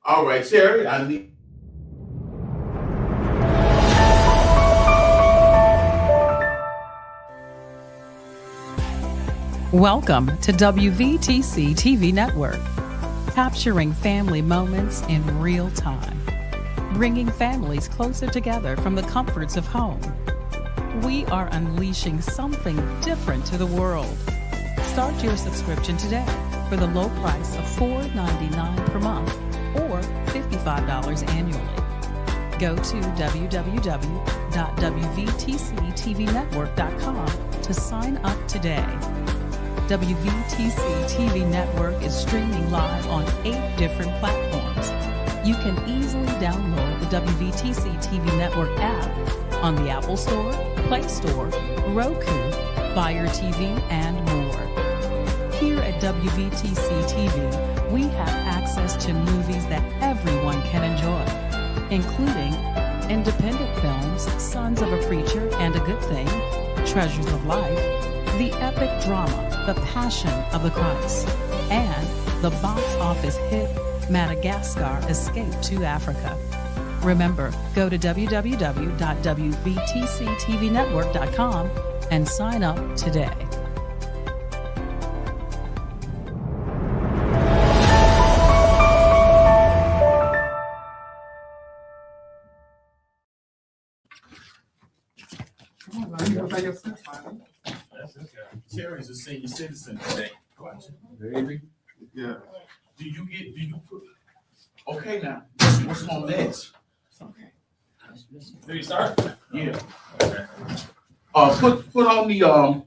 All right, Terry, I need. Welcome to WVTC TV Network, capturing family moments in real time, bringing families closer together from the comforts of home. We are unleashing something different to the world. Start your subscription today for the low price of $4.99 per month or $55 annually. Go to www.wvtctvnetwork.com to sign up today. WVTC TV Network is streaming live on 8 different platforms. You can easily download the WVTC TV Network app on the Apple Store, Play Store, Roku, Fire TV, and more. Here at WVTC TV, we have access to movies that everyone can enjoy, including independent films, Sons of a Preacher and a Good Thing, Treasures of Life, the epic drama, The Passion of the Christ, and the box office hit Madagascar Escape to Africa. Remember, go to www.wvtctvnetwork.com and sign up today. Terry's a senior citizen today. Baby. Yeah. Do you put? Okay, now what's on next? Okay. Did you start? Yeah. Okay. Put on the Your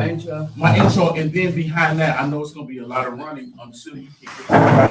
intro. my intro, and then behind that, I know it's gonna be a lot of running until you kick it.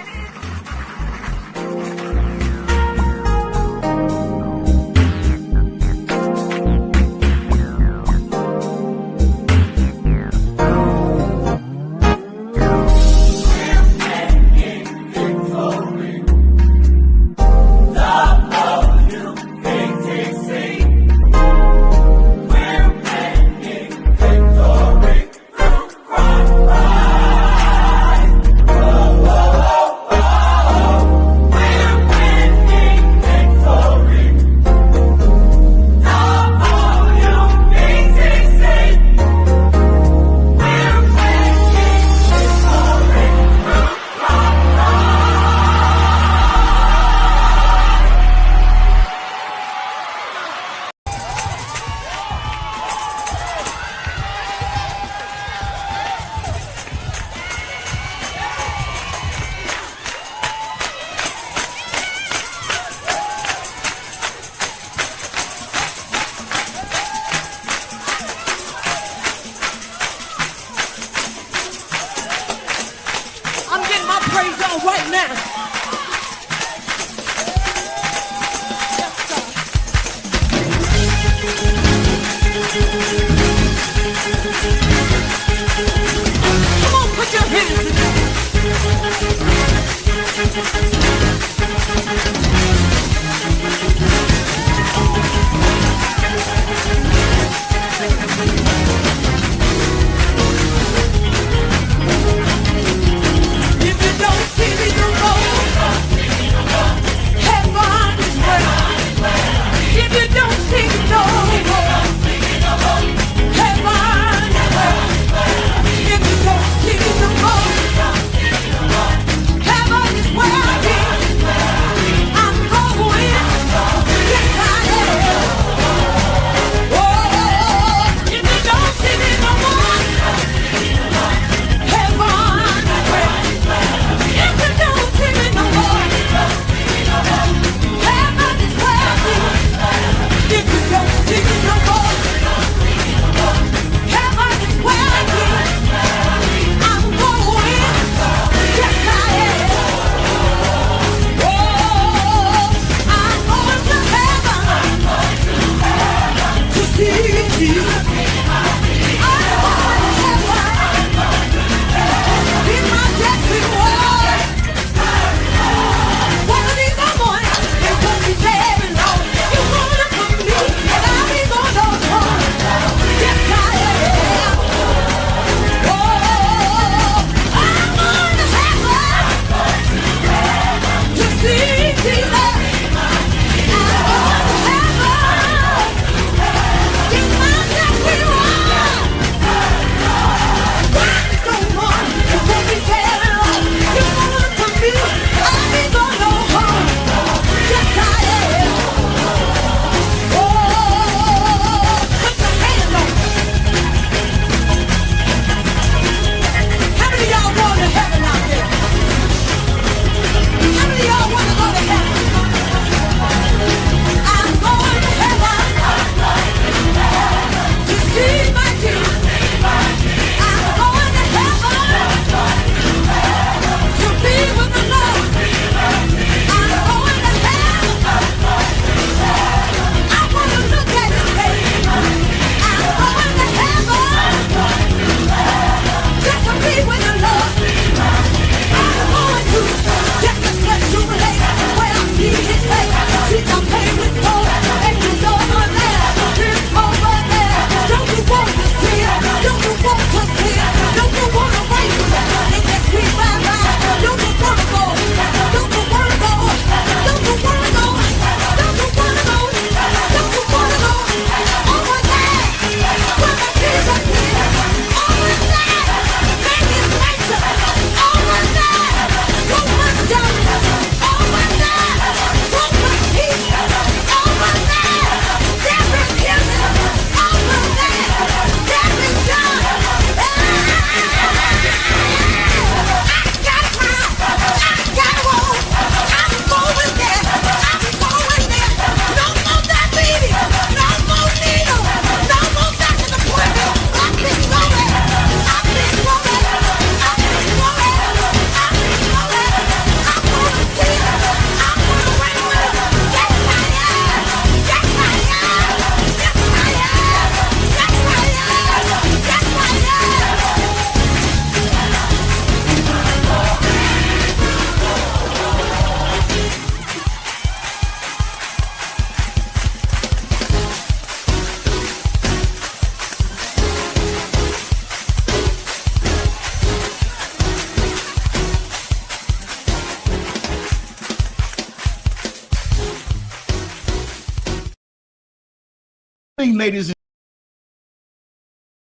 ladies and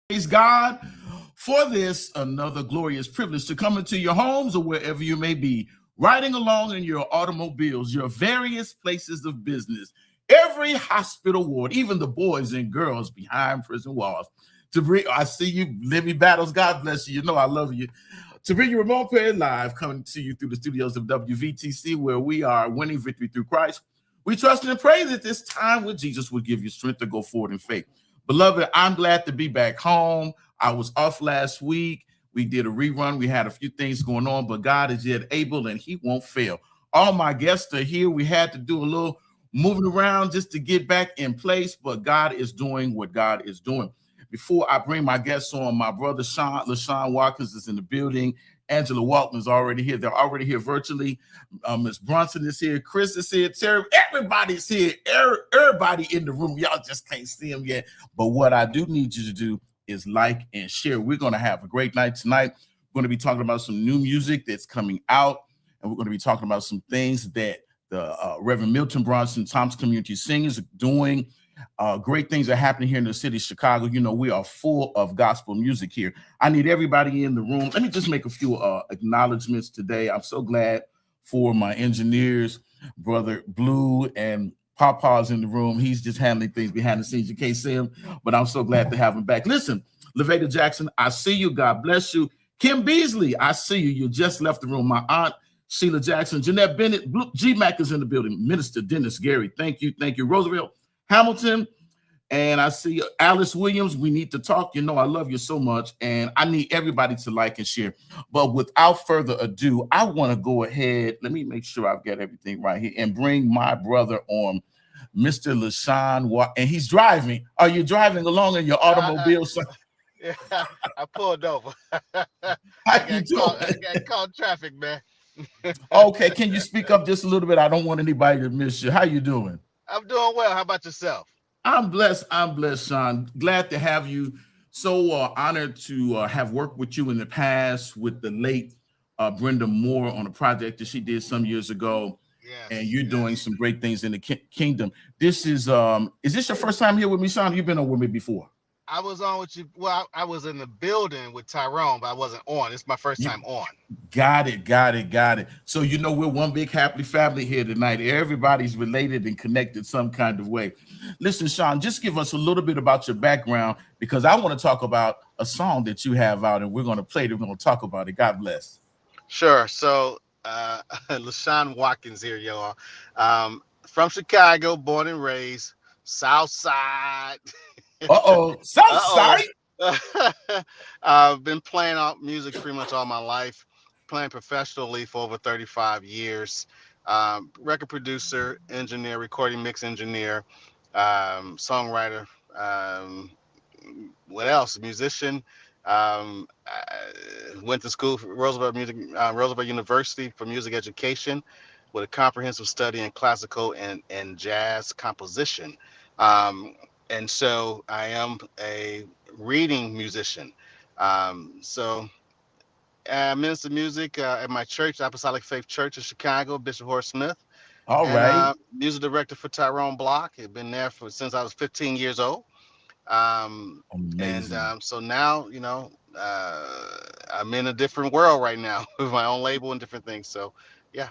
praise God for this another glorious privilege to come into your homes or wherever you may be, riding along in your automobiles, your various places of business, every hospital ward, even the boys and girls behind prison walls. To bring, I see you, Livy Battles. God bless you. You know I love you. To bring you Ramon live, coming to you through the studios of WVTC, where we are winning victory through Christ. We trust and pray that this time with Jesus will give you strength to go forward in faith. Beloved, I'm glad to be back home. I was off last week. We did a rerun. We had a few things going on, but God is yet able and he won't fail. All my guests are here. We had to do a little moving around just to get back in place, but God is doing what God is doing. Before I bring my guests on, my brother Lashon Watkins is in the building. Angela Walton is already here. They're already here virtually. Ms. Brunson is here. Chris is here. Terry, everybody's here. Everybody in the room. Y'all just can't see them yet. But what I do need you to do is like and share. We're going to have a great night tonight. We're going to be talking about some new music that's coming out. And we're going to be talking about some things that the Reverend Milton Brunson, Thompson Community Singers are doing. Great things are happening here in the city of Chicago. You know, we are full of gospel music here. I need everybody in the room. Let me just make a few acknowledgments today. I'm so glad for my engineers, Brother Blue and Papa's in the room. He's just handling things behind the scenes. You can't see him, but I'm so glad to have him back. Listen, Levada Jackson, I see you. God bless you. Kim Beasley, I see you. You just left the room. My aunt, Sheila Jackson, Jeanette Bennett, G-Mac is in the building. Minister Dennis Gary, thank you. Thank you. Roosevelt Hamilton, and I see Alice Williams. We need to talk. You know, I love you so much, and I need everybody to like and share. But without further ado, I want to go ahead. Let me make sure I've got everything right here and bring my brother on, Mr. Lashon. And he's driving. Are you driving along in your automobile? Yeah, I pulled over. I got caught traffic, man. Okay, can you speak up just a little bit? I don't want anybody to miss you. How you doing? I'm doing well. How about yourself? I'm blessed. I'm blessed, Sean. Glad to have you. So honored to have worked with you in the past with the late Brenda Moore on a project that she did some years ago. Yes, and you're doing some great things in the kingdom. This is this your first time here with me, Sean? You've been on with me before. I was on with you. Well, I was in the building with Tyrone, but I wasn't on. It's my first time on. Got it. So, you know, we're one big happy family here tonight. Everybody's related and connected some kind of way. Listen, Sean, just give us a little bit about your background, because I want to talk about a song that you have out, and we're going to play it. We're going to talk about it. God bless. Sure. So, Lashon Watkins here, y'all. From Chicago, born and raised, South Side. South Side. I've been playing music pretty much all my life, playing professionally for over 35 years. Record producer, engineer, recording mix engineer, songwriter. What else? Musician. I went to school for Roosevelt University for music education with a comprehensive study in classical and jazz composition. And so I am a reading musician. So I minister music at my church, Apostolic Faith Church in Chicago, Bishop Horace Smith. All right. Music director for Tyrone Block. I've been there since I was 15 years old. Amazing. And so now, you know, I'm in a different world right now with my own label and different things. So, yeah.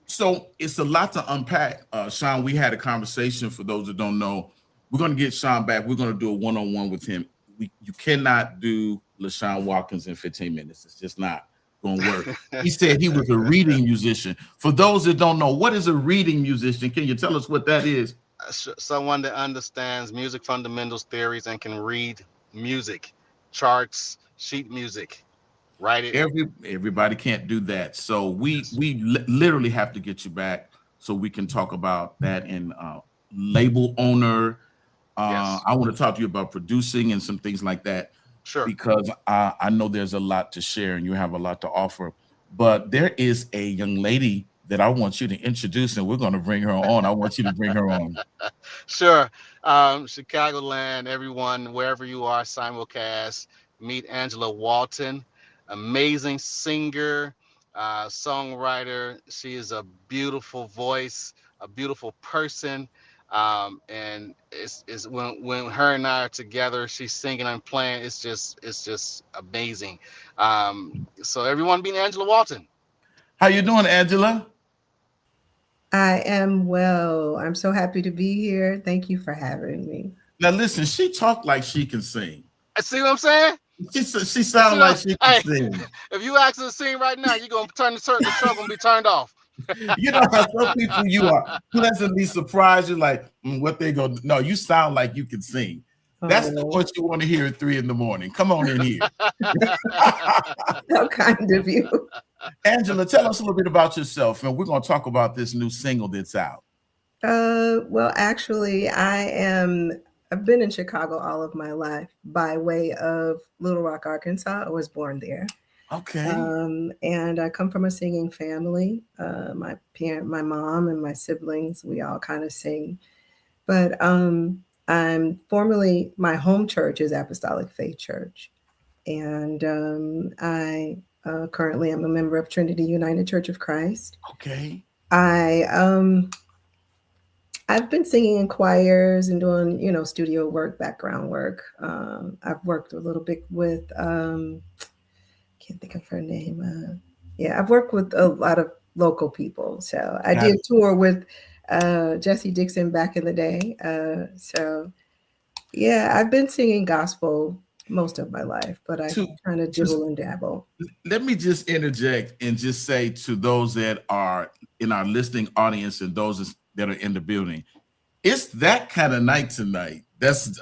So it's a lot to unpack. Sean, we had a conversation. For those that don't know, we're going to get Sean back. We're going to do a one-on-one with him. You cannot do Lashon Watkins in 15 minutes. It's just not going to work. He said he was a reading musician. For those that don't know, what is a reading musician? Can you tell us what that is? Someone that understands music fundamentals, theories, and can read music, charts, sheet music, write it. Everybody can't do that. So we literally have to get you back so we can talk about that. And label owner. Yes. I want to talk to you about producing and some things like that. Sure. Because I know there's a lot to share and you have a lot to offer. But there is a young lady that I want you to introduce, and we're going to bring her on. I want you to bring her on. Sure. Chicagoland, everyone, wherever you are, simulcast, meet Angela Walton, amazing singer, songwriter. She is a beautiful voice, a beautiful person. And it's when her and I are together, she's singing and playing. It's just amazing. So everyone, being Angela Walton. How you doing, Angela? I am well. I'm so happy to be here. Thank you for having me. Now listen, she talked like she can sing. See what I'm saying? She sounds like she can Hey, sing. if you ask her to sing right now, you're gonna turn the show gonna be turned off. You know how some people you are pleasantly surprised. You're like, what they go? No, you sound like you can sing. That's what you want to hear at 3 a.m. Come on in here. How kind of you. Angela, tell us a little bit about yourself, and we're going to talk about this new single that's out. Well, actually, I've been in Chicago all of my life by way of Little Rock, Arkansas. I was born there. Okay. And I come from a singing family. My mom and my siblings, we all kind of sing. But my home church is Apostolic Faith Church. And I currently am a member of Trinity United Church of Christ. Okay. I've been singing in choirs and doing, studio work, background work. I've worked a little bit with, can't think of her name. I've worked with a lot of local people. So I did tour with Jesse Dixon back in the day. I've been singing gospel most of my life, but I kind of dibble and dabble. Let me just interject and just say to those that are in our listening audience and those that are in the building, it's that kind of night tonight.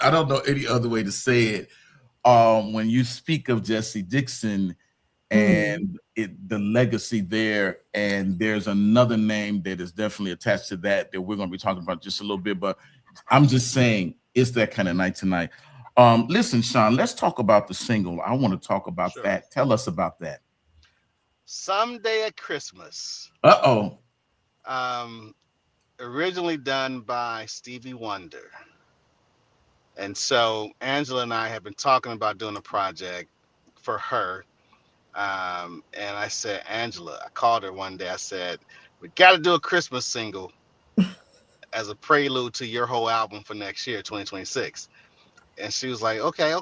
I don't know any other way to say it. When you speak of Jesse Dixon and the legacy there, and there's another name that is definitely attached to that we're going to be talking about just a little bit, but I'm just saying it's that kind of night tonight. Listen, Sean, let's talk about the single. I want to talk about that. Tell us about that. Someday at Christmas. Originally done by Stevie Wonder. And so Angela and I have been talking about doing a project for her. And I said, Angela, I called her one day. I said, we got to do a Christmas single as a prelude to your whole album for next year, 2026. And she was like, okay.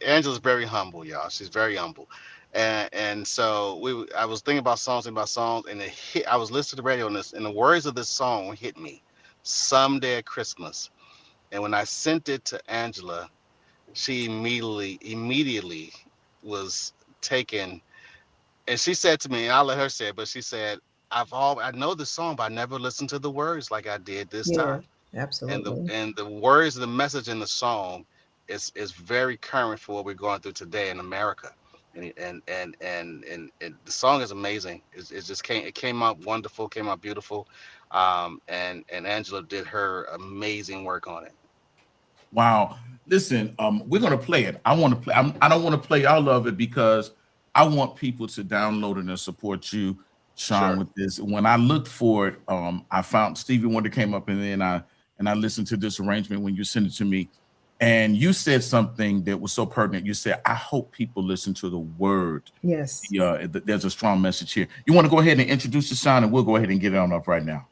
Angela's very humble, y'all. She's very humble. And so I was thinking about songs, and I was listening to the radio on this, and the words of this song hit me. Someday at Christmas. And when I sent it to Angela, she immediately was taken. And she said to me, and I'll let her say it, but she said, I know the song, but I never listened to the words like I did this time. Absolutely. And the words, the message in the song is very current for what we're going through today in America. And the song is amazing. It came out wonderful, came out beautiful. And Angela did her amazing work on it. Wow. Listen, we're going to play it. I want to play. I don't want to play all of it because I want people to download it and support you, Sean, with this. When I looked for it, I found Stevie Wonder came up, and then I listened to this arrangement when you sent it to me, and you said something that was so pertinent. You said, I hope people listen to the word. Yes. There's a strong message here. You want to go ahead and introduce the sound, and we'll go ahead and get it on up right now.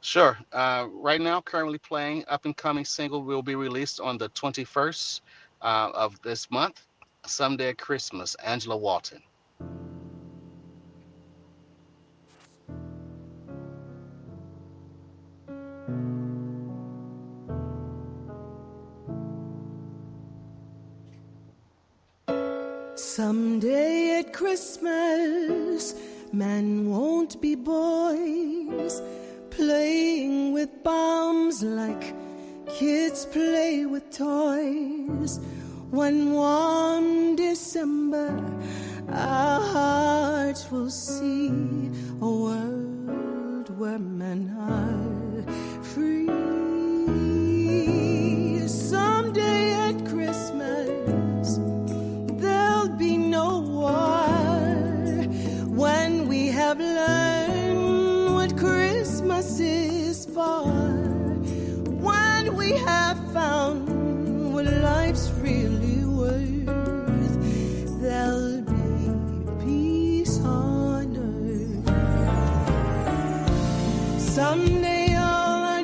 Sure. Right now, currently playing up and coming single will be released on the 21st of this month. Someday at Christmas, Angela Walton. Someday at Christmas, men won't be boys, playing with bombs like kids play with toys. One warm December, our hearts will see a world where men are free. Someday at Christmas, there'll be no war when we have learned what Christmas is for. When we have found what life's really worth, there'll be peace on earth. Someday all our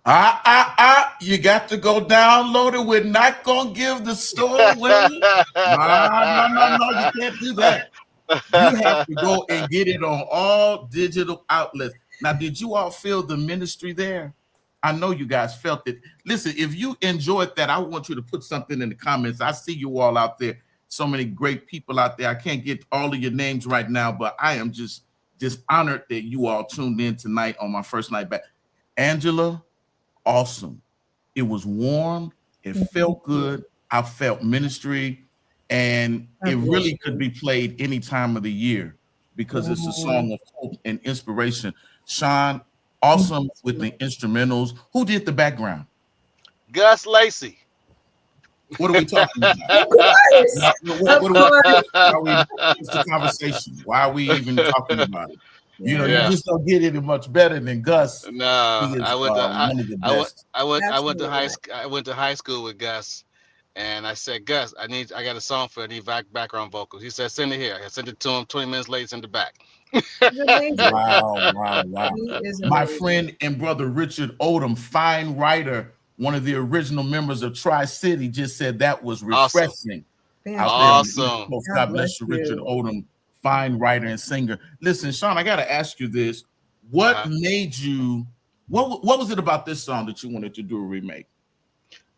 You got to go download it. We're not gonna give the store away. No, you can't do that. You have to go and get it on all digital outlets. Now, did you all feel the ministry there? I know you guys felt it. Listen, if you enjoyed that, I want you to put something in the comments. I see you all out there. So many great people out there. I can't get all of your names right now, but I am just honored that you all tuned in tonight on my first night back. Angela, awesome. It was warm. It felt good. I felt ministry, and it really could be played any time of the year because it's a song of hope and inspiration. Sean, awesome with the instrumentals. Who did the background? Gus Lacey. What are we talking about? What's the conversation? Why are we even talking about it? You know, you just don't get any much better than Gus. No, I went to high school with Gus, and I said, Gus, I got a song for the background vocals. He said, send it here. I sent it to him. 20 minutes later, send it back. Wow. My friend and brother Richard Odom, fine writer, one of the original members of Tri-City, just said that was refreshing. Awesome. God bless you, Richard Odom, fine writer and singer. Listen, Sean, I got to ask you this. What made you, what was it about this song that you wanted to do a remake?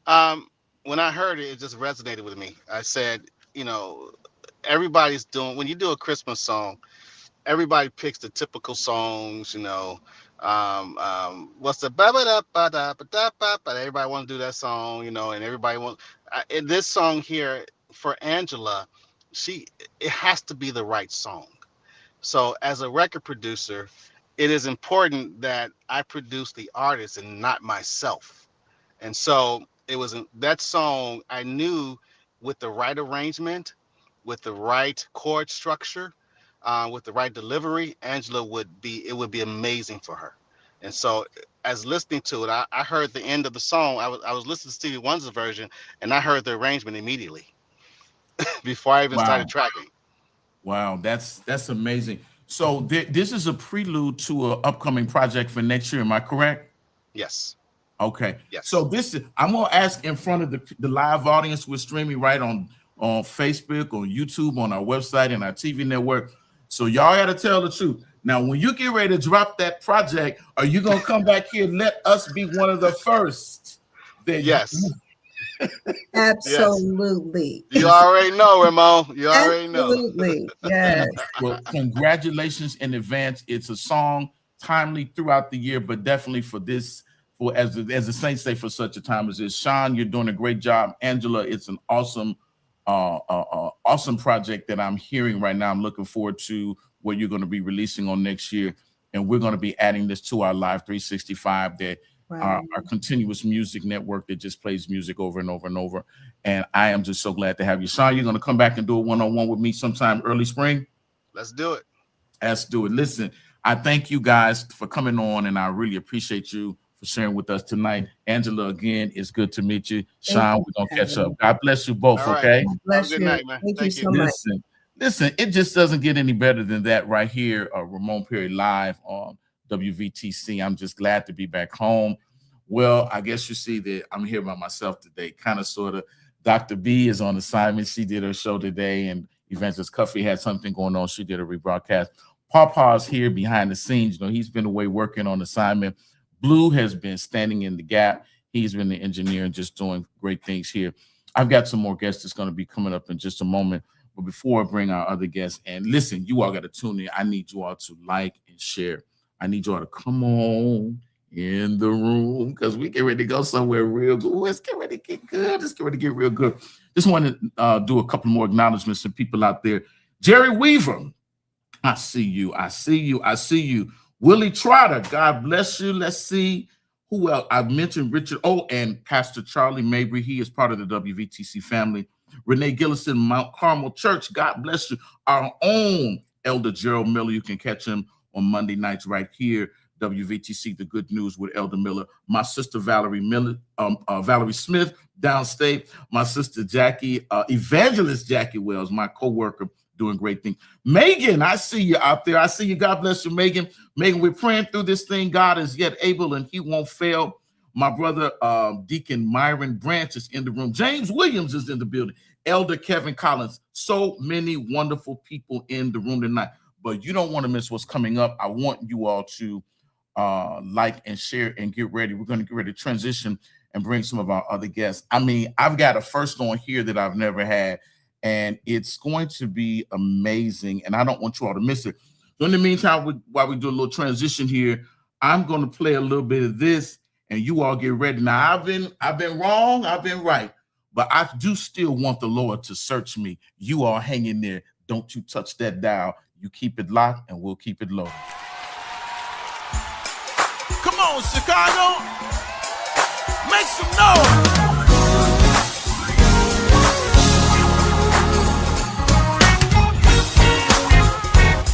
When I heard it, it just resonated with me. I said, you know, everybody's doing, when you do a Christmas song, everybody picks the typical songs, you know, what's the everybody want to do that song, you know, and everybody wants in this song here for Angela, it has to be the right song. So as a record producer, it is important that I produce the artist and not myself. And so it was that song I knew with the right arrangement, with the right chord structure, with the right delivery, Angela would be amazing for her. And so as listening to it, I heard the end of the song. I was listening to Stevie Wonder's version, and I heard the arrangement immediately before I even started tracking. Wow, that's amazing. So this is a prelude to an upcoming project for next year. Am I correct? Yes. Okay. Yes. So I'm gonna ask in front of the live audience. We're streaming right on Facebook, on YouTube, on our website, and our TV network. So y'all got to tell the truth. Now, when you get ready to drop that project, are you going to come back here and let us be one of the first? Yes. Absolutely. You already know, Ramon. You already know. Absolutely. Yes. Well, congratulations in advance. It's a song timely throughout the year, but definitely for this, as the Saints say, for such a time as this. Sean, you're doing a great job. Angela, it's an awesome project that I'm hearing right now. I'm looking forward to what you're going to be releasing on next year, and we're going to be adding this to our Live 365, that our continuous music network that just plays music over and over and over. And I am just so glad to have you. Sean, you're going to come back and do a one-on-one with me sometime early spring? Let's do it. Let's do it. Listen, I thank you guys for coming on, and I really appreciate you for sharing with us tonight. Angela, again, it's good to meet you. Sean, we're going to catch up. God bless you both, okay? God bless you. Good night, man. Thank you so much. Listen, it just doesn't get any better than that right here. Ramon Perry live on WVTC. I'm just glad to be back home. Well, I guess you see that I'm here by myself today, kind of, sort of. Dr. B is on assignment. She did her show today, and Evangelist Cuffy had something going on. She did a rebroadcast. Pawpaw's here behind the scenes. You know, he's been away working on assignment. Blue has been standing in the gap. He's been the engineer and just doing great things here. I've got some more guests that's going to be coming up in just a moment. But before I bring our other guests, and listen, you all got to tune in. I need you all to like and share. I need you all to come on in the room because we get ready to go somewhere real good. Let's get ready to get good. Let's get ready to get real good. Just want to do a couple more acknowledgments to people out there. Jerry Weaver, I see you. I see you. I see you. Willie Trotter, God bless you. Let's see who else. I mentioned Richard and Pastor Charlie Mabry. He is part of the WVTC family. Renee Gillison, Mount Carmel Church, God bless you. Our own Elder Gerald Miller. You can catch him on Monday nights right here. WVTC, The Good News with Elder Miller. My sister Valerie Smith downstate. My sister Jackie, Evangelist Jackie Wells, my co-worker, doing great things. Megan, I see you out there. I see you. God bless you, Megan. Megan, we're praying through this thing. God is yet able and he won't fail. My brother Deacon Myron Branch is in the room. James Williams is in the building. Elder Kevin Collins. So many wonderful people in the room tonight. But you don't want to miss what's coming up. I want you all to like and share and get ready. We're going to get ready to transition and bring some of our other guests. I mean, I've got a first on here that I've never had, and it's going to be amazing, and I don't want you all to miss it. So in the meantime, while we do a little transition here, I'm going to play a little bit of this, and you all get ready. Now, I've been wrong, I've been right, but I do still want the Lord to search me. You all hang in there. Don't you touch that dial. You keep it locked, and we'll keep it low. Come on, Chicago. Make some noise.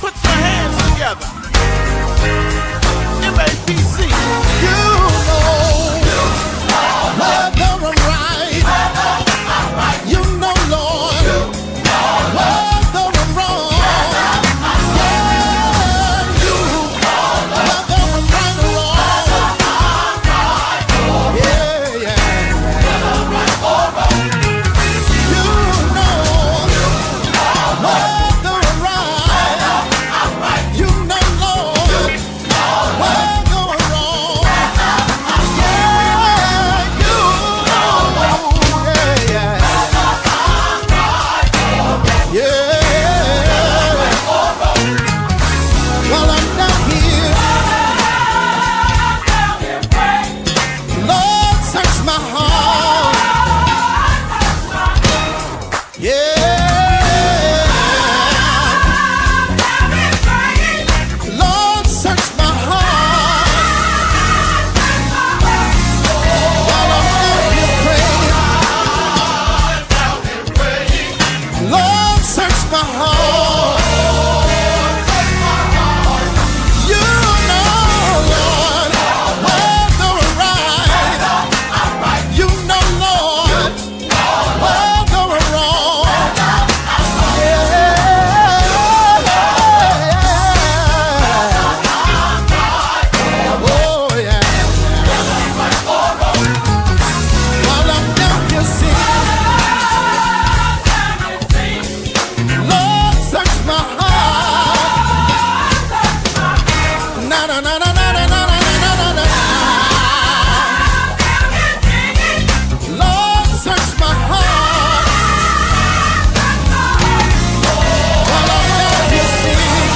Put your hands together. MAPC. You know whether I'm right. You know, Lord, whether I'm wrong. Yeah, you whether I'm right or wrong. Yeah, yeah. You know whether I'm right. You know, Lord, whether I'm wrong. Yeah, you know. Yeah, yeah. Yeah. While I'm down here, Lord, search my heart. Yeah. Lord, search my heart. While I'm down here praying, Lord, search my heart. You know, Lord, whether I'm right. You know, Lord, whether I'm wrong. Oh, yeah. While I'm down here singing, Lord, search my heart. Na na na na na na na na na na. Lord, search my heart. While I'm down here singing,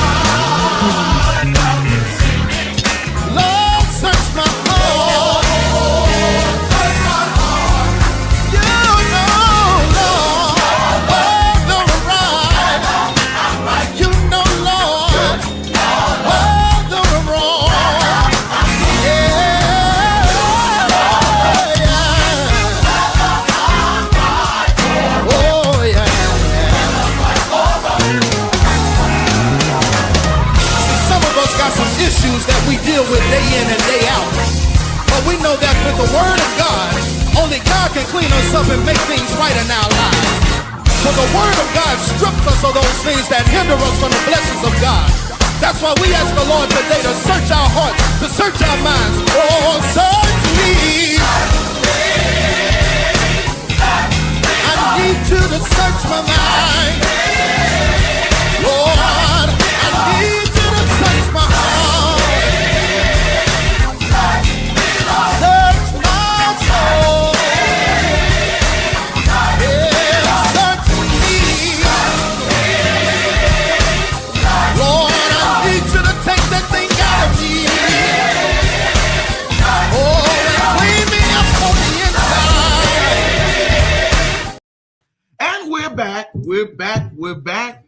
Lord, search my heart. You know, Lord, whether I'm right. You know, Lord, whether I'm wrong. Yeah, yeah. Oh, yeah. See, some of us got some issues that we deal with day in and day out. But we know that with the word of God, only God can clean us up and make things right in our lives. So the word of God strips us of those things that hinder us from the blessings of God. That's why we ask the Lord today to search our hearts, to search our minds. Oh, search me. I need you to search my mind. Lord, I need you to search my heart. Search my soul. Yeah, search me. Lord, I need you to take that thing out of me. Oh, and clean me up on the inside. And we're back. We're back.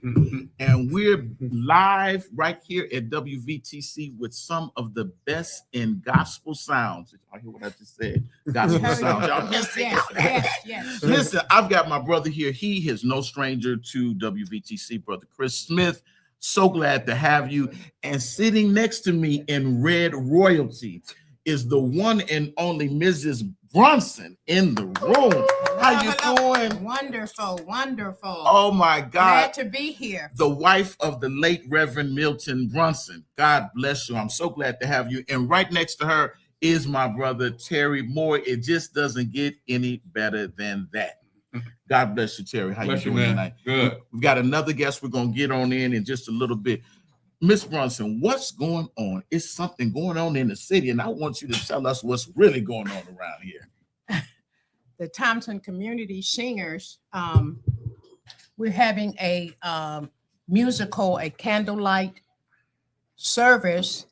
And we're live right here at WVTC with some of the best in gospel sounds. I hear what I just said. Gospel sounds. Y'all missed it. Yes. Listen, I've got my brother here. He is no stranger to WVTC, Brother Chris Smith. So glad to have you. And sitting next to me in red royalty is the one and only Mrs. Brunson in the room. How you doing? Wonderful. Oh my God. Glad to be here. The wife of the late Reverend Milton Brunson. God bless you. I'm so glad to have you. And right next to her is my brother Terry Moore. It just doesn't get any better than that. God bless you, Terry. How Bless you you, doing man. tonight? Good. We've got another guest we're going to get on in just a little bit. Miss Brunson, what's going on? It's something going on in the city, and I want you to tell us what's really going on around here. The Thompson Community Singers, we're having a musical, a candlelight service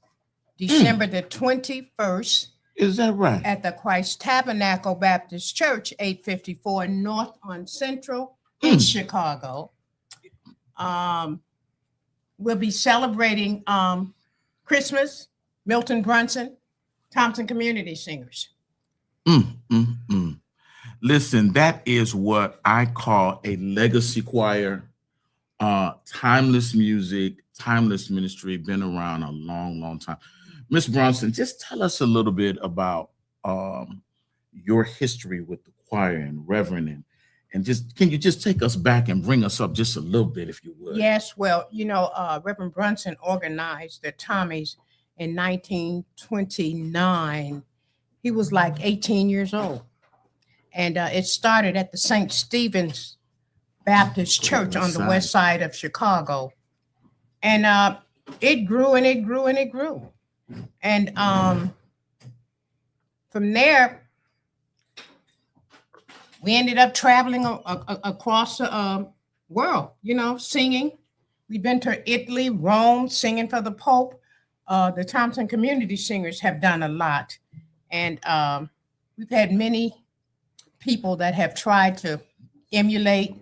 December the 21st. Is that right? At the Christ Tabernacle Baptist Church, 854 North on Central in Chicago. We'll be celebrating Christmas, Milton, Brunson, Thompson Community Singers. Listen, that is what I call a legacy choir, timeless music, timeless ministry, been around a long, long time. Miss Brunson, just tell us a little bit about your history with the choir and Reverend, and just can you just take us back and bring us up just a little bit, if you would? Yes, well, you know, Reverend Brunson organized the Tommies in 1929. He was like 18 years old. And it started at the St. Stephen's Baptist Church on the west side of Chicago. And it grew and it grew and it grew. And from there, we ended up traveling across the world, you know, singing. We've been to Italy, Rome, singing for the Pope. The Thompson Community Singers have done a lot. And we've had many people that have tried to emulate,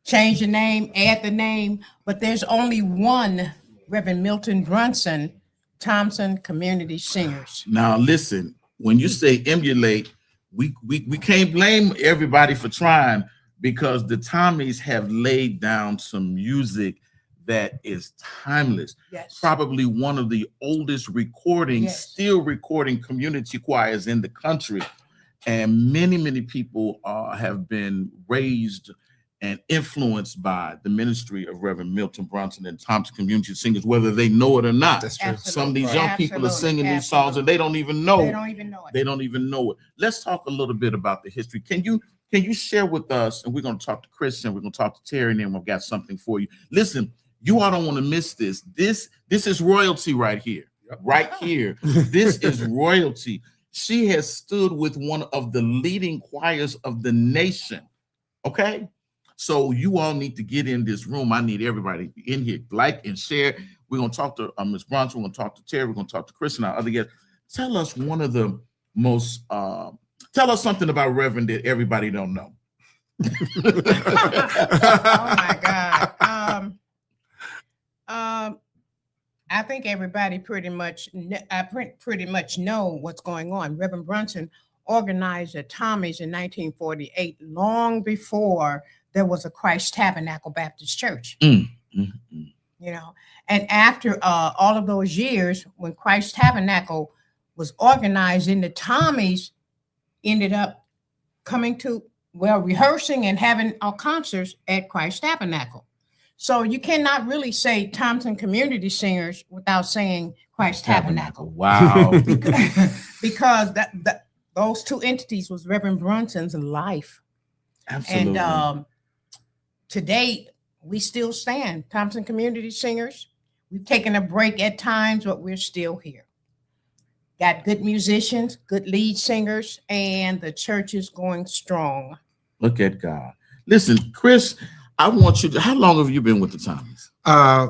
change the name, add the name, but there's only one Reverend Milton Brunson, Thompson Community Singers. Now, listen, when you say emulate, we can't blame everybody for trying, because the Tommies have laid down some music that is timeless. Yes. Probably one of the oldest recording, Yes. still recording community choirs in the country. And many, many people have been raised and influenced by the ministry of Reverend Milton Brunson and Thompson Community Singers, whether they know it or not. That's true. Absolutely. Some of these young people are Absolutely. singing these songs and they don't even know. They don't even know it. They don't even know it. Let's talk a little bit about the history. Can you share with us, and we're going to talk to Chris and we're going to talk to Terry, and then we've got something for you. Listen, you all don't want to miss this. This is royalty right here. Yep. Right here. This is royalty. She has stood with one of the leading choirs of the nation. Okay? So you all need to get in this room. I need everybody in here. Like and share. We're going to talk to Ms. Brunson. We're going to talk to Terry. We're going to talk to Chris and our other guests. Tell us one of the most, tell us something about Reverend that everybody don't know. Oh my God. I think everybody pretty much know what's going on. Reverend Brunson organized the Tommies in 1948, long before there was a Christ Tabernacle Baptist Church. You know, and after all of those years, when Christ Tabernacle was organized, and the Tommies ended up coming to, well, rehearsing and having our concerts at Christ Tabernacle. So you cannot really say Thompson Community Singers without saying Christ Tabernacle. Wow. Because those two entities was Reverend Brunson's life. Absolutely. And to date, we still stand, Thompson Community Singers. We've taken a break at times, but we're still here. Got good musicians, good lead singers, and the church is going strong. Look at God. Listen, Chris, I want you to, how long have you been with the Tommies?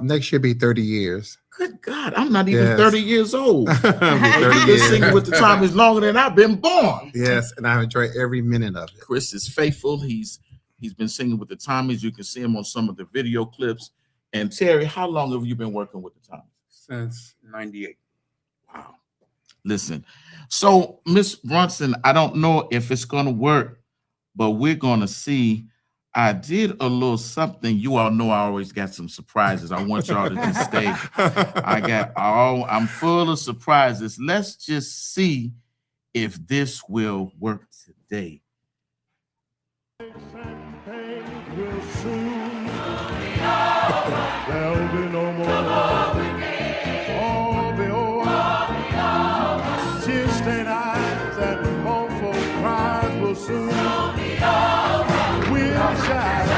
Next year be 30 years. Good God, I'm not even Yes. 30 years old. Be 30 I've been years. singing with the Tommies longer than I've been born. Yes, and I enjoy every minute of it. Chris is faithful. He's been singing with the Tommies. You can see him on some of the video clips. And Terry, how long have you been working with the Tommies? Since 98. Wow. Listen, so Miss Brunson, I don't know if it's going to work, but we're going to see. I did a little something. You all know I always got some surprises. I want y'all to just stay. I'm full of surprises. Let's just see if this will work today. There'll be no more. All the old soon we'll shine.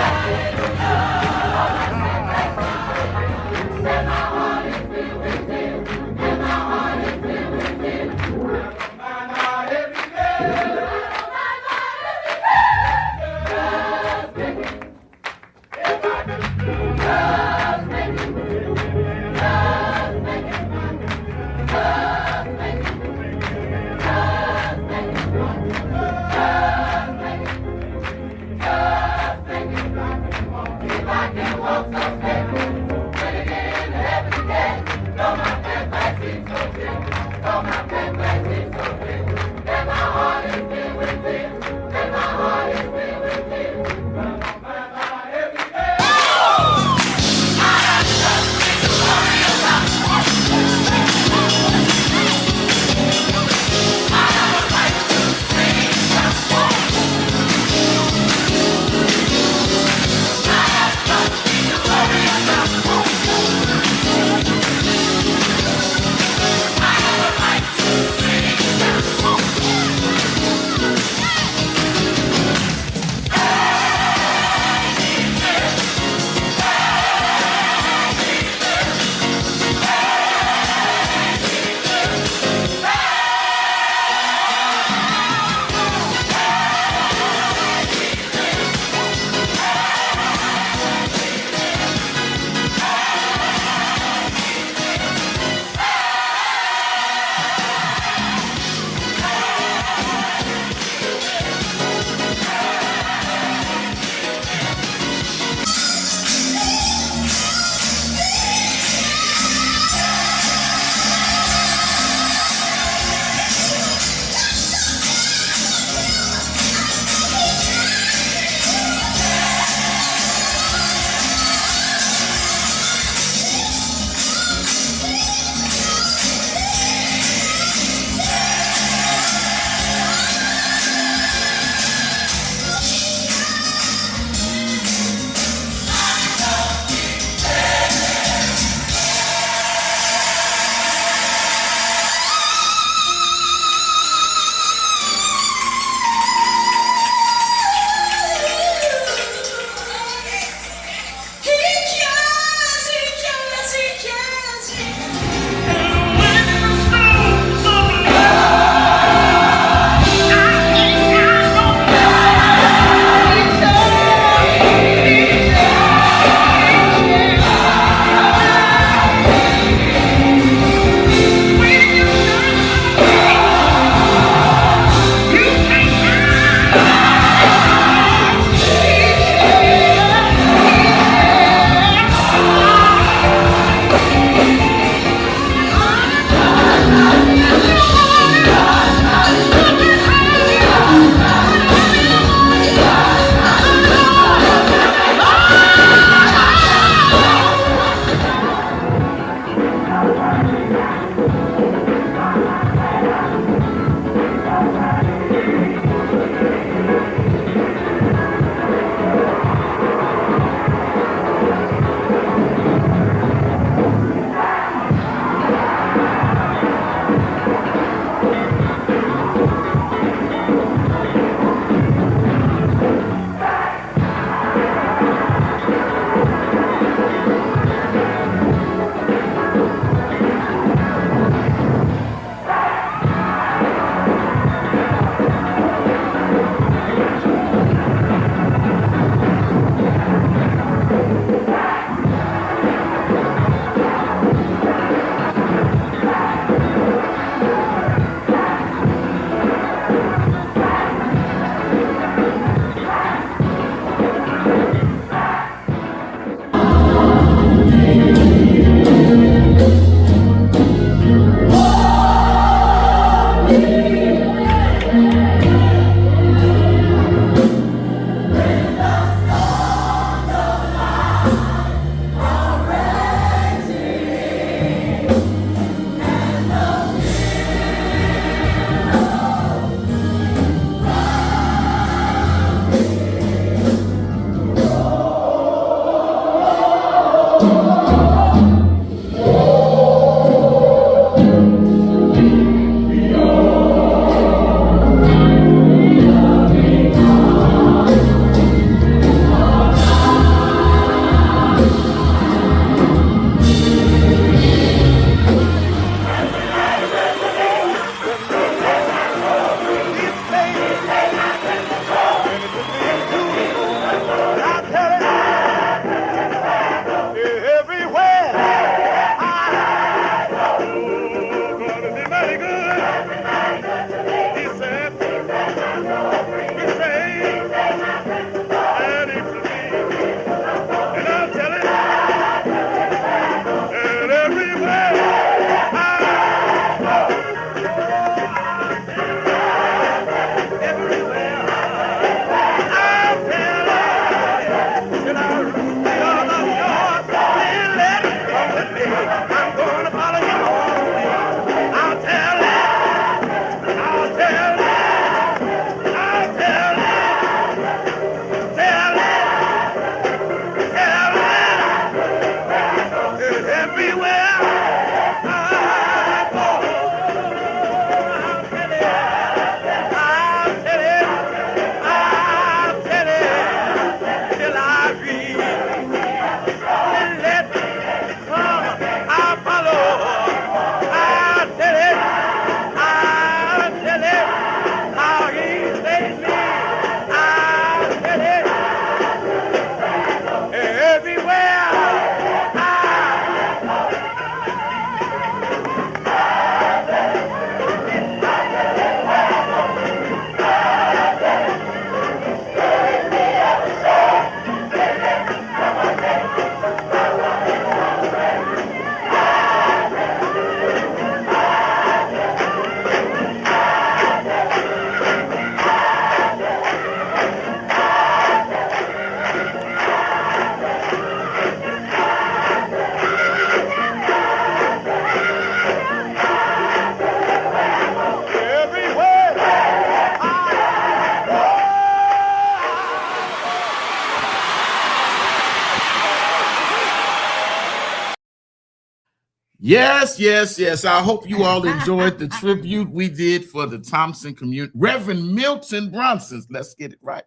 Yes. I hope you all enjoyed the tribute we did for the Thompson community. Reverend Milton Brunson. Let's get it right.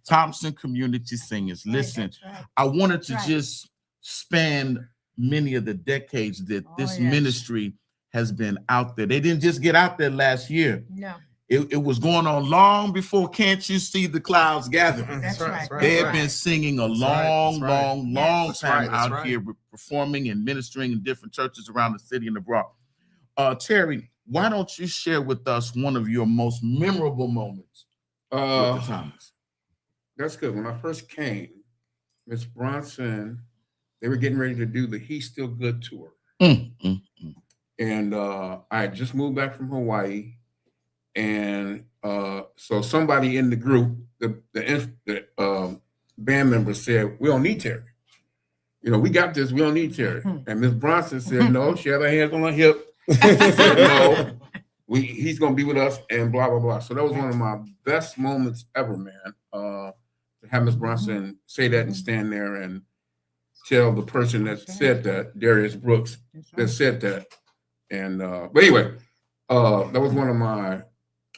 Thompson Community Singers. Listen, right. I wanted to That's right. just span many of the decades that this ministry has been out there. They didn't just get out there last year. No. It was going on long before Can't You See the Clouds Gathering. That's right. They had been singing a long time out right. here performing and ministering in different churches around the city and abroad. Terry, why don't you share with us one of your most memorable moments with the Thomas? That's good. When I first came, Miss Brunson, they were getting ready to do the He's Still Good tour. And I had just moved back from Hawaii. And so somebody in the group, the band members said, we don't need Terry. You know, we got this. We don't need Terry. And Miss Brunson said, no. She had her hands on her hip. She said, no, he's going to be with us and blah, blah, blah. So that was one of my best moments ever, man. To have Miss Brunson say that and stand there and tell the person that said that, Darius Brooks, that said that. And but anyway, that was one of my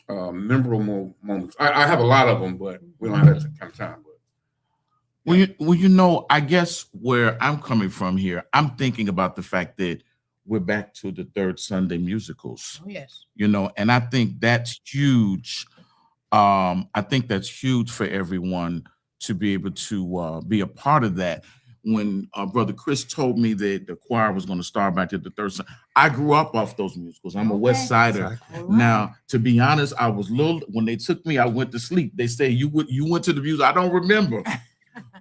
memorable moments. I have a lot of them, but we don't have that kind of time. But Well, you know, I guess where I'm coming from here, I'm thinking about the fact that we're back to the Third Sunday musicals. Oh, yes. You know, and I think that's huge. I think that's huge for everyone to be able to be a part of that. When Brother Chris told me that the choir was going to start back at the Third Sunday, I grew up off those musicals. I'm a West Sider. Exactly. Now, to be honest, I was little. When they took me, I went to sleep. They say you went to the music. I don't remember,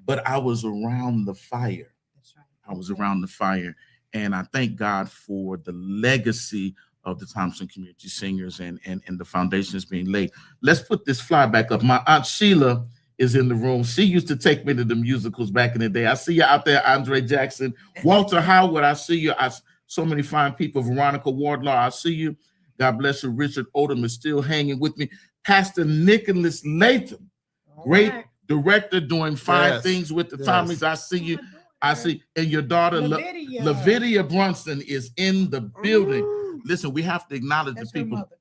but I was around the fire. That's right. I was around the fire, and I thank God for the legacy of the Thompson Community Singers and the foundation is being laid. Let's put this fly back up. My Aunt Sheila is in the room. She used to take me to the musicals back in the day. I see you out there, Andre Jackson, Walter Howard. I see you. So many fine people. Veronica Wardlaw, I see you. God bless you. Richard Odom is still hanging with me. Pastor Nicholas Latham, great director, doing fine things with the Tommies. I see you. I see, and your daughter Lavidia Brunson is in the building. Listen, we have to acknowledge the people. Her mother.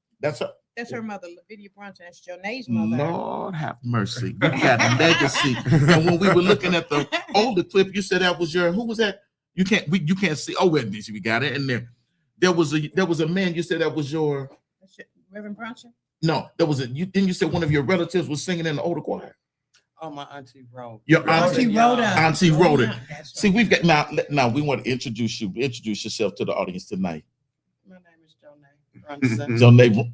That's her mother, Lavidia Brunson. That's Jonae's mother. Lord have mercy. We got legacy. And when we were looking at the older clip, you said that was your. Who was that? You can't see. Oh, wait, we got it in there. There was a man. You said that was your. Reverend Brunson. No, there was a. Then you said one of your relatives was singing in the older choir. Oh, my auntie Rhoda. Your auntie Rhoda. Auntie Rhoda. Right. See, we've got now. We want to introduce you. Introduce yourself to the audience tonight. My name is Jonae Brunson. Jonae.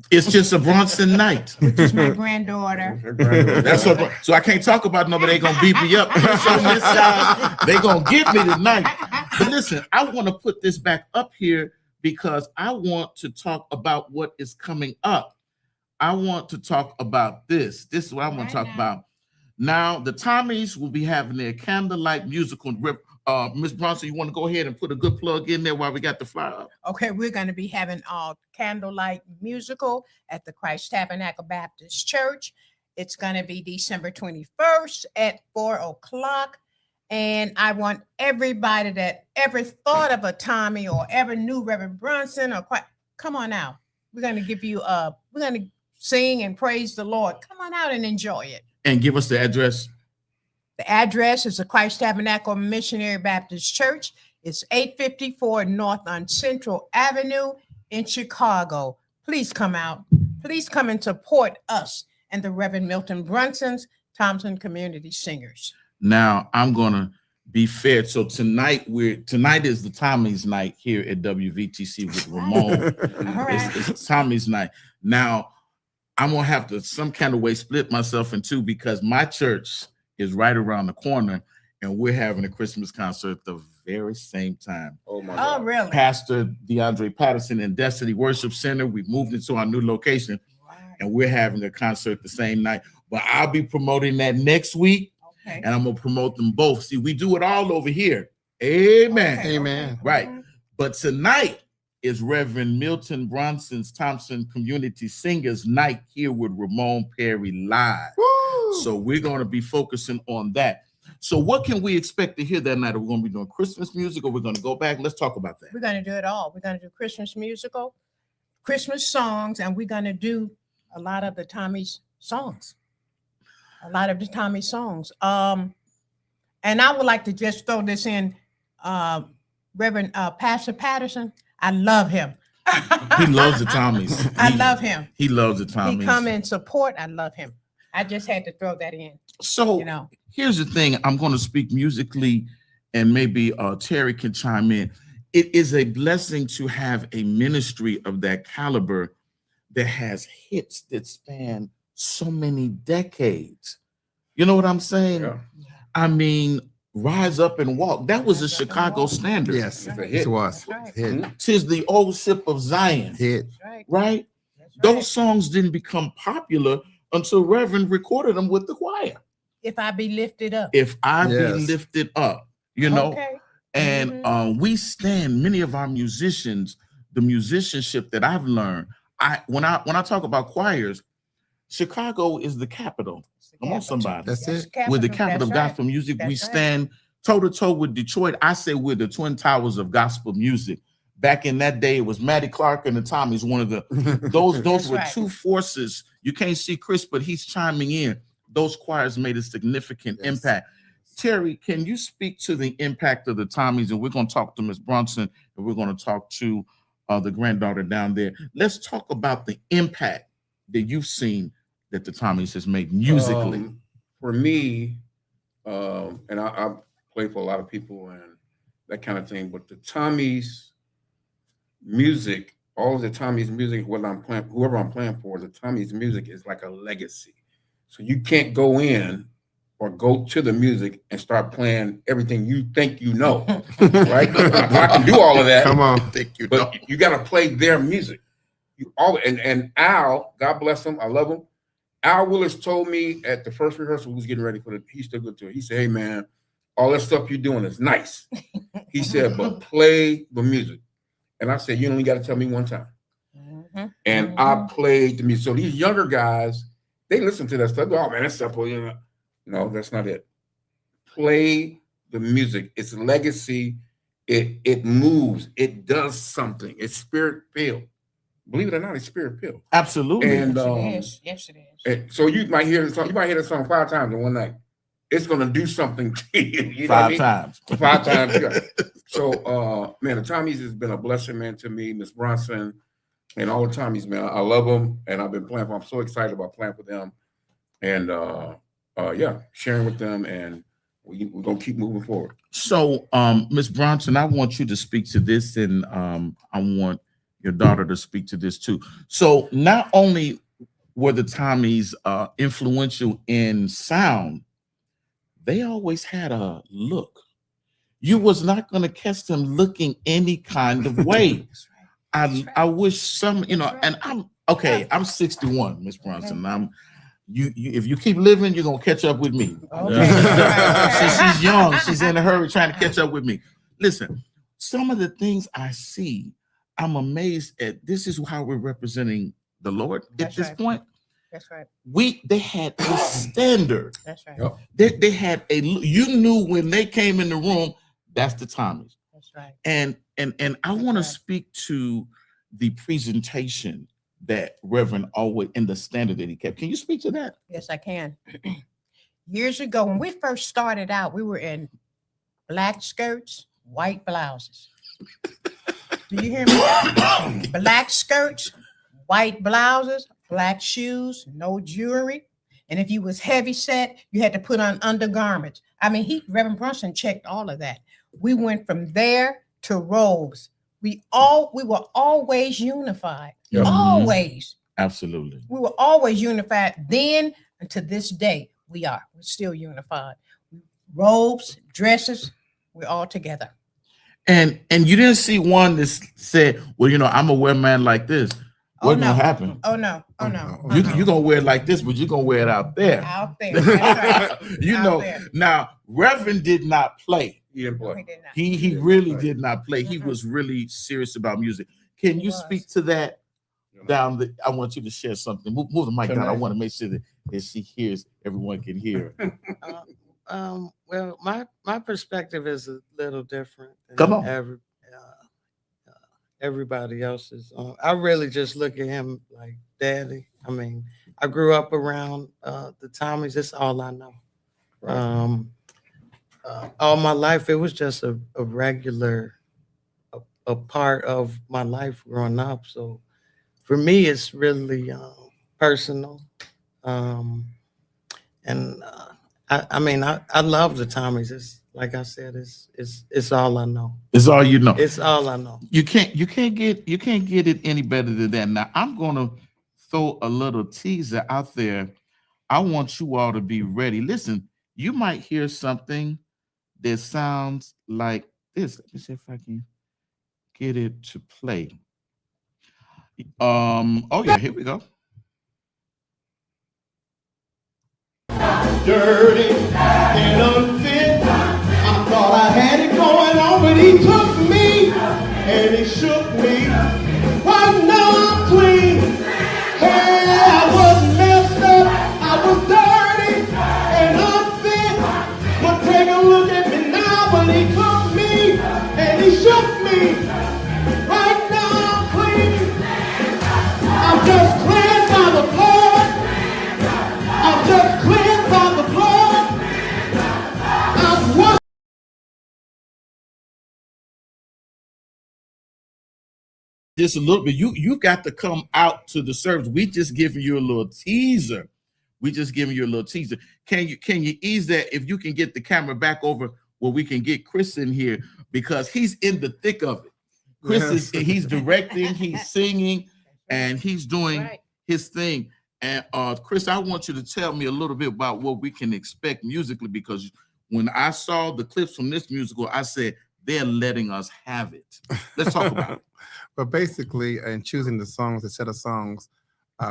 It's just a Brunson night. Which is my granddaughter. That's what. So I can't talk about no, but they gonna beat me up. So Miss they gonna get me tonight. But listen, I want to put this back up here because I want to talk about what is coming up. I want to talk about this. This is what I want to talk about. Now, the Tommies will be having their candlelight musical. Miss Brunson, you want to go ahead and put a good plug in there while we got the flyer up? Okay, we're going to be having our candlelight musical at the Christ Tabernacle Baptist Church. It's going to be December 21st at 4:00. And I want everybody that ever thought of a Tommy or ever knew Reverend Brunson or come on out. We're going to give you we're going to sing and praise the Lord. Come on out and enjoy it. And give us the address. The address is the Christ Tabernacle Missionary Baptist Church. It's 854 North on Central Avenue in Chicago. Please come out. Please come and support us and the Reverend Milton Brunson's Thompson Community Singers. Now, I'm going to be fair. So tonight is the Tommy's night here at WVTC with Ramon. All right. It's Tommy's night. Now, I'm going to have to some kind of way split myself in two because my church is right around the corner and we're having a Christmas concert at the very same time. Oh my God. Oh, really? Pastor DeAndre Patterson and Destiny Worship Center. We've moved into our new location and we're having a concert the same night. But I'll be promoting that next week. Okay. And I'm going to promote them both. See, we do it all over here. Amen. Okay. Amen. Right. But tonight is Reverend Milton Brunson's Thompson Community Singers Night here with Ramon Perry live. Woo! So we're going to be focusing on that. So what can we expect to hear that night? Are we going to be doing Christmas music, or we're going to go back? Let's talk about that. We're going to do it all. We're going to do Christmas musical, Christmas songs, and we're going to do a lot of the Tommy's songs. And I would like to just throw this in, Reverend Pastor Patterson. I love him. He loves the Tommies. I love him. He loves the Tommies. He come in support. I love him. I just had to throw that in. So here's the thing. I'm going to speak musically, and maybe Terry can chime in. It is a blessing to have a ministry of that caliber that has hits that span so many decades. You know what I'm saying? Yeah. I mean, Rise Up and Walk. That was a Chicago standard. Yes, It's a hit. it was. Right. Hit. Tis the old ship of Zion. Hit. Right. Right? That's right. Those songs didn't become popular until Reverend recorded them with the choir. If I be lifted up. If I be Yes. lifted up, you know. Okay. And we stand, many of our musicians, the musicianship that I've learned. When I talk about choirs, Chicago is the capital. Come on, somebody. That's it. We're the capital of gospel music. We stand toe to toe with Detroit. I say we're the twin towers of gospel music. Back in that day, it was Matty Clark and the Tommies. One of the those were two forces. You can't see Chris, but he's chiming in. Those choirs made a significant impact. Terry, can you speak to the impact of the Tommies? And we're going to talk to Ms. Brunson, and we're going to talk to the granddaughter down there. Let's talk about the impact that you've seen that the Tommies has made musically. For me, and I play for a lot of people and that kind of thing, but the Tommies music, all of the Tommies music, whoever I'm playing for, the Tommies music is like a legacy. So you can't go in or go to the music and start playing everything you think you know, right? I can do all of that. Come on. But you got to play their music. You always, and Al, God bless him, I love him. Al Willis told me at the first rehearsal, we was getting ready for he's still good to it. He said, "Hey man, all that stuff you're doing is nice." He said, "But play the music." And I said, "You only got to tell me one time." And I played the music. So these younger guys, they listen to that stuff. Oh man, that's stuff. No, that's not it. Play the music. It's legacy. It moves. It does something. It's spirit filled. Believe it or not, it's spirit filled. Absolutely. And Yes, it is. and so you might hear the song. You might hear the song 5 times in one night. It's gonna do something to you. You know what I mean? 5 times. 5 times. Yeah. So, man, the Tommies has been a blessing, man, to me. Miss Brunson and all the Tommies, man. I love them, and I've been playing for. I'm so excited about playing for them, and yeah, sharing with them, and we're gonna keep moving forward. So, Miss Brunson, I want you to speak to this, and I want your daughter to speak to this too. So, not only were the Tommies influential in sound, they always had a look. You was not going to catch them looking any kind of way. I wish some, and I'm 61, Miss Brunson. If you keep living, you're gonna catch up with me. She's young, she's in a hurry trying to catch up with me. Listen, some of the things I see, I'm amazed at. This is how we're representing the Lord at this point. That's right. They had a standard. That's right. Yep. They had you knew when they came in the room, that's the Tommies. That's right. And I want to speak to the presentation that Reverend always in the standard that he kept. Can you speak to that? Yes, I can. Years ago, when we first started out, we were in black skirts, white blouses. Do you hear me? Black skirts, white blouses, black shoes, no jewelry. And if you was heavy set, you had to put on undergarments. I mean, Reverend Brunson checked all of that. We went from there to robes. We were always unified. Yep. Always. Absolutely. We were always unified then, and to this day, we're still unified. Robes, dresses, we're all together. And you didn't see one that said, well, I'm gonna wear a man like this. What's gonna happen? Oh no. You're gonna wear it like this, but you're gonna wear it out there. Out there. That's right. Out there. Now Reverend did not play. He didn't play. We did not. He really did not play. He was really serious about music. Can you speak to that down the? I want you to share something. Move the mic down. I want to make sure that she hears, everyone can hear. Well, my perspective is a little different than Come on. Everybody else's. I really just look at him like daddy. I mean, I grew up around the Tommies. That's all I know. All my life, it was just a regular, a part of my life growing up. So for me, it's really personal. And I mean, I love the Tommies. It's like I said, it's all I know. It's all you know. It's all I know. You can't get it any better than that. Now I'm gonna throw a little teaser out there. I want you all to be ready. Listen, you might hear something that sounds like this. Let me see if I can get it to play. Oh yeah, here we go. Dirty and unfit. I thought I had it going on, but he took me and he shook me. Right now I'm clean. Hey, I was messed up. I was dirty and unfit. But take a look at me now, but he took me and he shook me. Right now I'm clean. I'm just cleansed by the blood. I'm just cleansed by the blood. I'm washed. Just a little bit. You got to come out to the service. We just giving you a little teaser. Can you ease that if you can get the camera back over where we can get Chris in here, because he's in the thick of it. Chris he's directing, he's singing, and he's doing his thing. And Chris, I want you to tell me a little bit about what we can expect musically, because when I saw the clips from this musical, I said they're letting us have it. Let's talk about it. But basically, in choosing the songs, the set of songs,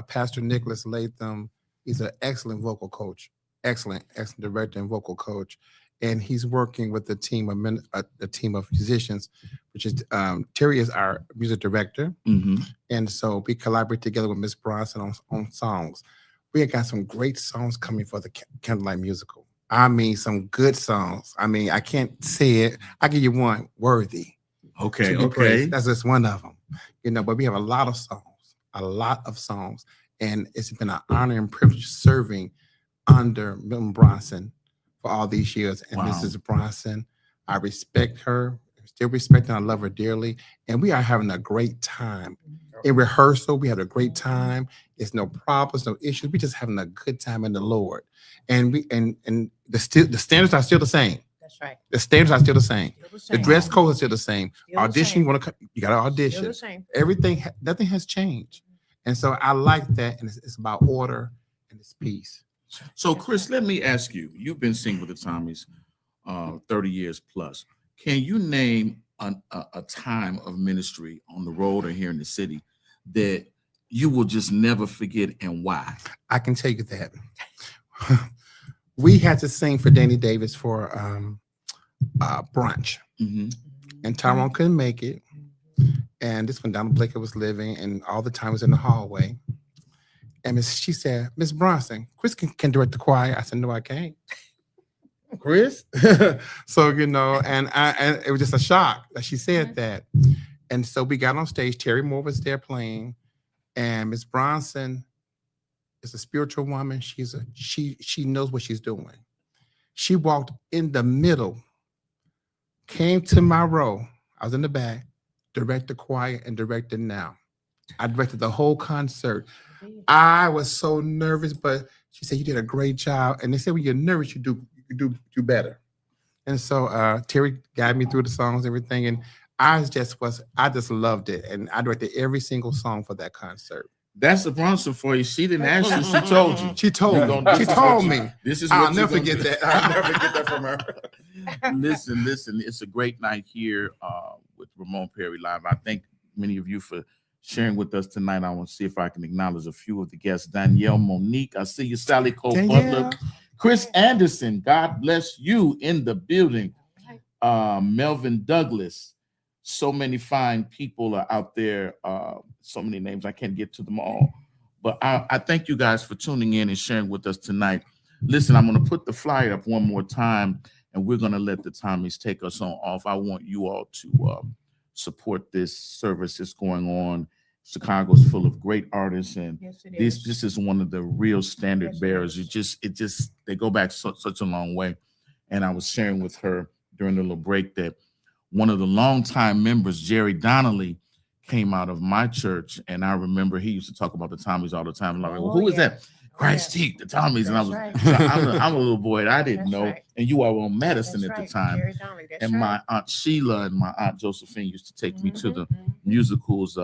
Pastor Nicholas Latham, he's an excellent vocal coach, excellent director and vocal coach, and he's working with a team of musicians, which is Terry is our music director, and so we collaborate together with Miss Brunson on songs. We got some great songs coming for the Candlelight Musical. I mean, some good songs. I mean, I can't say it. I'll give you one, Worthy. Okay. That's just one of them, but we have a lot of songs, and it's been an honor and privilege serving under Milton Brunson for all these years. And Mrs. Brunson, I respect her, still respect her, I love her dearly, and we are having a great time. In rehearsal, we had a great time. It's no problems, no issues. We're just having a good time in the Lord. And the standards are still the same. That's right. The standards are still the same. The dress code is still the same. Audition, you got to audition. Still the same. Everything, nothing has changed. And so I like that, and it's about order and it's peace. So, Chris, let me ask you, you've been singing with the Tommies 30 years plus. Can you name a time of ministry on the road or here in the city that you will just never forget, and why? I can tell you that. We had to sing for Danny Davis for brunch, and Tyrone couldn't make it. And this when Donald Blakey was living, and all the time was in the hallway. And she said, Miss Brunson, Chris can direct the choir. I said, no, I can't. Chris? So, and it was just a shock that she said that. And so we got on stage. Terry Moore was there playing, and Miss Brunson is a spiritual woman. She knows what she's doing. She walked in the middle, came to my row. I was in the back, direct the choir and directed now. I directed the whole concert. I was so nervous, but she said, you did a great job. And they said, when you're nervous, you do better. And so Terry guided me through the songs, everything. And I just loved it. And I directed every single song for that concert. That's the Brunson for you. She didn't ask you. She told you. She told me. She told me. This is. I'll never forget that. I'll never get that from her. Listen. It's a great night here with Ramon Perry Live. I thank many of you for sharing with us tonight. I want to see if I can acknowledge a few of the guests. Danielle Monique. I see you. Sally Cole Butler. Chris Anderson. God bless you in the building. Melvin Douglas. So many fine people are out there. So many names. I can't get to them all. But I thank you guys for tuning in and sharing with us tonight. Listen, I'm going to put the flyer up one more time, and we're going to let the Tommies take us on off. I want you all to support this service that's going on. Chicago's full of great artists, and this is one of the real standard bearers. They go back such a long way. And I was sharing with her during the little break that one of the longtime members, Jerry Donnelly, came out of my church, and I remember he used to talk about the Tommies all the time. And I'm like, well, who is that? Christ Teeth, the Tommies. And I was, I'm a little boy, and I didn't know. And you all were on Madison at the time. And my Aunt Sheila and my Aunt Josephine used to take me to the musicals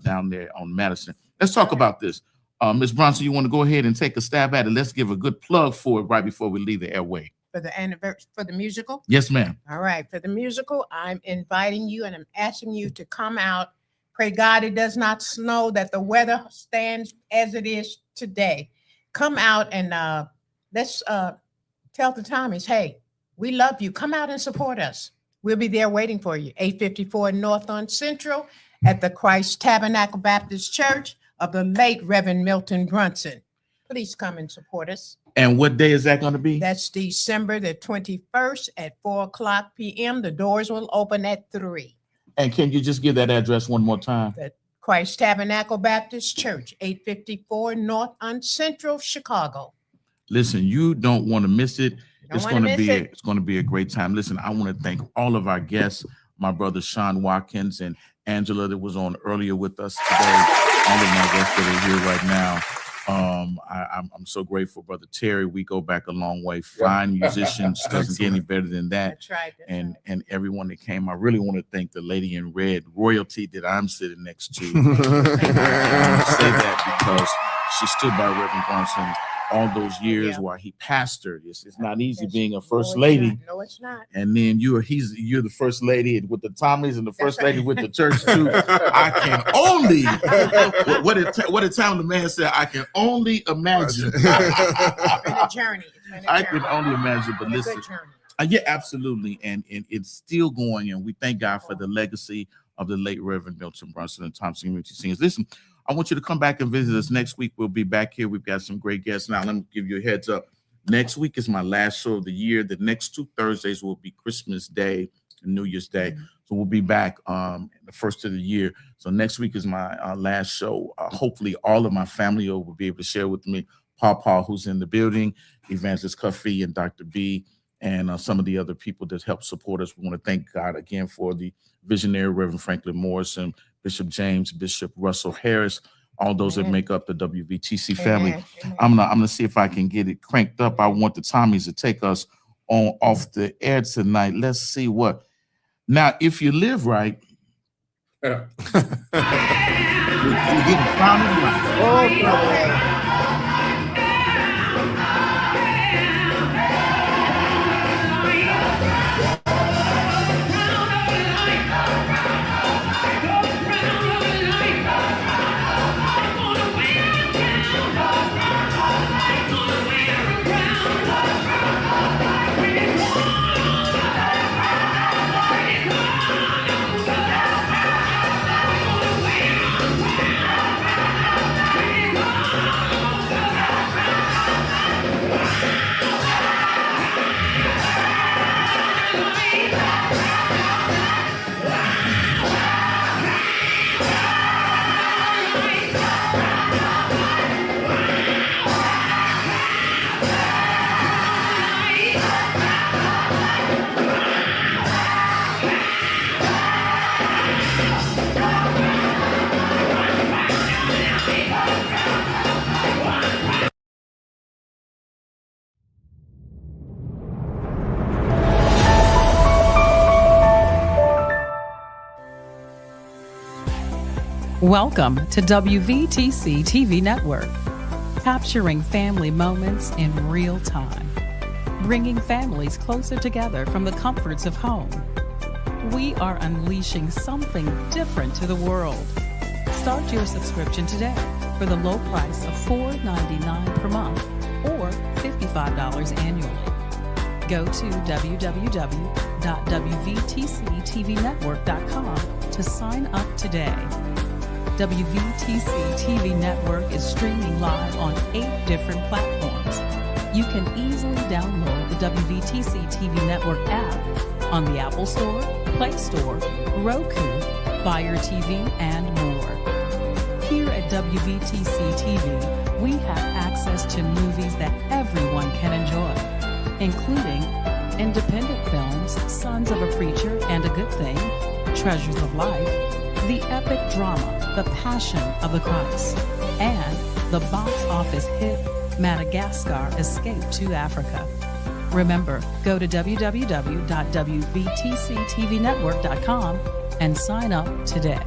down there on Madison. Let's talk about this. Ms. Brunson, you want to go ahead and take a stab at it? Let's give a good plug for it right before we leave the airway. For the anniversary, for the musical? Yes, ma'am. All right. For the musical, I'm inviting you and I'm asking you to come out. Pray God it does not snow, that the weather stands as it is today. Come out and let's tell the Tommies, hey, we love you. Come out and support us. We'll be there waiting for you. 854 North on Central at the Christ Tabernacle Baptist Church of the late Reverend Milton Brunson. Please come and support us. And what day is that going to be? That's December the 21st at 4:00 p.m. The doors will open at 3. And can you just give that address one more time? The Christ Tabernacle Baptist Church, 854 North on Central, Chicago. Listen, you don't want to miss it. It's going to be a great time. Listen, I want to thank all of our guests, my brother Sean Watkins and Angela that was on earlier with us today. All of my guests that are here right now. I'm so grateful, Brother Terry. We go back a long way. Fine musicians, doesn't get any better than that. That's right. And everyone that came, I really want to thank the lady in red, royalty that I'm sitting next to. And I say that because she stood by Reverend Brunson all those years while he pastored. It's not easy being a first lady. No, it's not. And then you're the first lady with the Tommies and the first lady with the church too. I can only what a time the man said, I can only imagine. It's been a journey. I can only imagine, but listen. Yeah, absolutely. And it's still going, and we thank God for the legacy of the late Reverend Milton Brunson and Thompson Community Singers. Listen, I want you to come back and visit us next week. We'll be back here. We've got some great guests. Now, let me give you a heads up. Next week is my last show of the year. The next 2 Thursdays will be Christmas Day and New Year's Day. So we'll be back the first of the year. So next week is my last show. Hopefully all of my family will be able to share with me. Paul, who's in the building, Evangelist Cuffy and Dr. B, and some of the other people that help support us. We want to thank God again for the visionary Reverend Franklin Morrison, Bishop James, Bishop Russell Harris, all those that make up the WVTC family. I'm gonna see if I can get it cranked up. I want the Tommies to take us on off the air tonight. Let's see what. Now, if you live right, you're getting found in life. Welcome to WVTC TV Network, capturing family moments in real time, bringing families closer together from the comforts of home. We are unleashing something different to the world. Start your subscription today for the low price of $4.99 per month or $55 annually. Go to www.wvtctvnetwork.com to sign up today. WVTC TV Network is streaming live on 8 different platforms. You can easily download the WVTC TV Network app on the Apple Store, Play Store, Roku, Fire TV, and more. Here at WVTC TV, we have access to movies that everyone can enjoy, including independent films Sons of a Preacher and a Good Thing, Treasures of Life, the epic drama The Passion of the Christ, and the box office hit Madagascar Escape to Africa. Remember, go to www.wvtctvnetwork.com and sign up today.